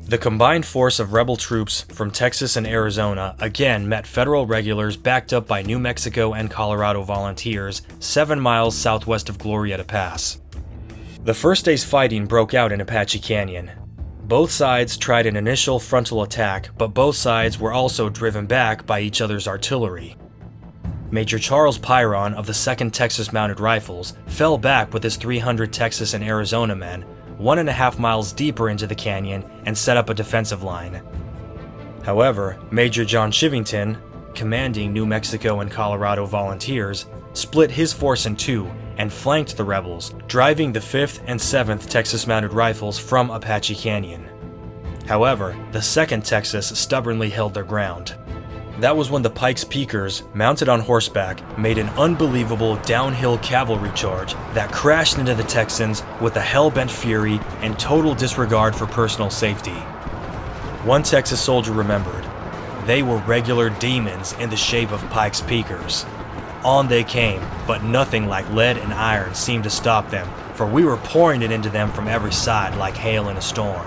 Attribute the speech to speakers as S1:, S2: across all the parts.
S1: The combined force of rebel troops from Texas and Arizona again met Federal regulars backed up by New Mexico and Colorado volunteers 7 miles southwest of Glorieta Pass. The first day's fighting broke out in Apache Canyon. Both sides tried an initial frontal attack, but both sides were also driven back by each other's artillery. Major Charles Pyron of the 2nd Texas Mounted Rifles fell back with his 300 Texas and Arizona men 1.5 miles deeper into the canyon and set up a defensive line. However, Major John Chivington, commanding New Mexico and Colorado volunteers, split his force in two and flanked the rebels, driving the 5th and 7th Texas Mounted Rifles from Apache Canyon. However, the 2nd Texas stubbornly held their ground. That was when the Pikes Peakers, mounted on horseback, made an unbelievable downhill cavalry charge that crashed into the Texans with a hell-bent fury and total disregard for personal safety. One Texas soldier remembered, "They were regular demons in the shape of Pikes Peakers. On they came, but nothing like lead and iron seemed to stop them, for we were pouring it into them from every side like hail in a storm.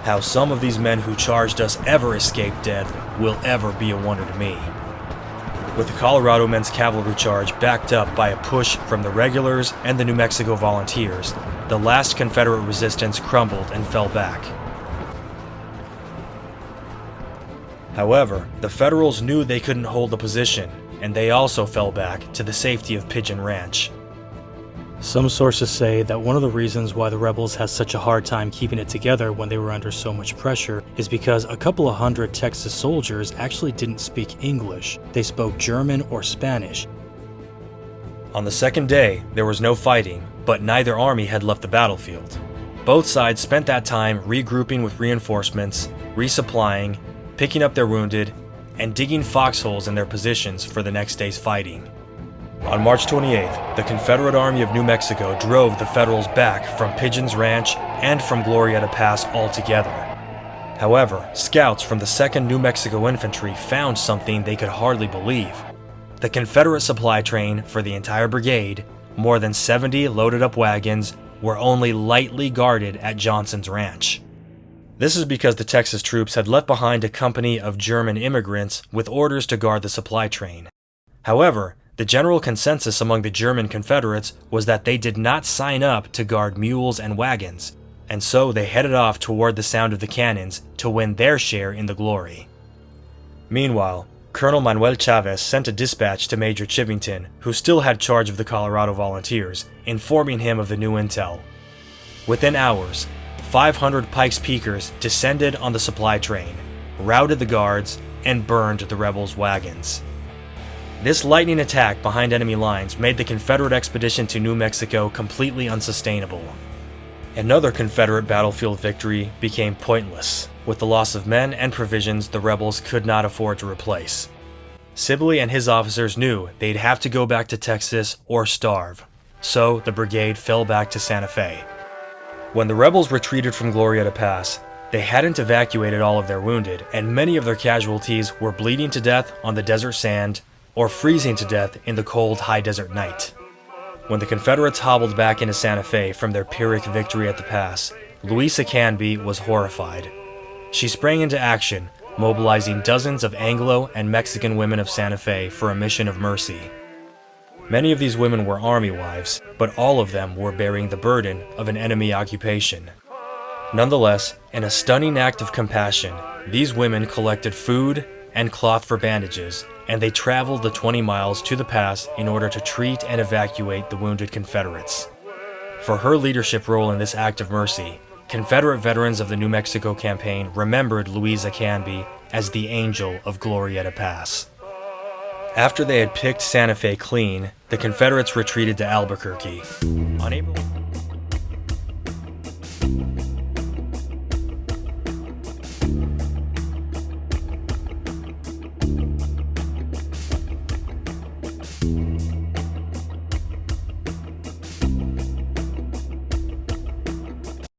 S1: How some of these men who charged us ever escaped death will ever be a wonder to me." With the Colorado men's cavalry charge backed up by a push from the regulars and the New Mexico volunteers, the last Confederate resistance crumbled and fell back. However, the Federals knew they couldn't hold the position, and they also fell back to the safety of Pigeon Ranch.
S2: Some sources say that one of the reasons why the rebels had such a hard time keeping it together when they were under so much pressure is because a couple of hundred Texas soldiers actually didn't speak English. They spoke German or Spanish.
S1: On the second day, there was no fighting, but neither army had left the battlefield. Both sides spent that time regrouping with reinforcements, resupplying, picking up their wounded, and digging foxholes in their positions for the next day's fighting. On March 28th, the Confederate Army of New Mexico drove the Federals back from Pigeons Ranch and from Glorieta Pass altogether. However, scouts from the 2nd New Mexico Infantry found something they could hardly believe. The Confederate supply train for the entire brigade, more than 70 loaded-up wagons, were only lightly guarded at Johnson's Ranch. This is because the Texas troops had left behind a company of German immigrants with orders to guard the supply train. However, the general consensus among the German Confederates was that they did not sign up to guard mules and wagons, and so they headed off toward the sound of the cannons to win their share in the glory. Meanwhile, Colonel Manuel Chavez sent a dispatch to Major Chivington, who still had charge of the Colorado volunteers, informing him of the new intel. Within hours, 500 Pikes Peakers descended on the supply train, routed the guards, and burned the rebels' wagons. This lightning attack behind enemy lines made the Confederate expedition to New Mexico completely unsustainable. Another Confederate battlefield victory became pointless, with the loss of men and provisions the rebels could not afford to replace. Sibley and his officers knew they'd have to go back to Texas or starve, so the brigade fell back to Santa Fe. When the rebels retreated from Glorieta Pass, they hadn't evacuated all of their wounded, and many of their casualties were bleeding to death on the desert sand or freezing to death in the cold high desert night. When the Confederates hobbled back into Santa Fe from their Pyrrhic victory at the pass, Louisa Canby was horrified. She sprang into action, mobilizing dozens of Anglo and Mexican women of Santa Fe for a mission of mercy. Many of these women were army wives, but all of them were bearing the burden of an enemy occupation. Nonetheless, in a stunning act of compassion, these women collected food and cloth for bandages, and they traveled the 20 miles to the pass in order to treat and evacuate the wounded Confederates. For her leadership role in this act of mercy, Confederate veterans of the New Mexico campaign remembered Louisa Canby as the Angel of Glorieta Pass. After they had picked Santa Fe clean, the Confederates retreated to Albuquerque. On April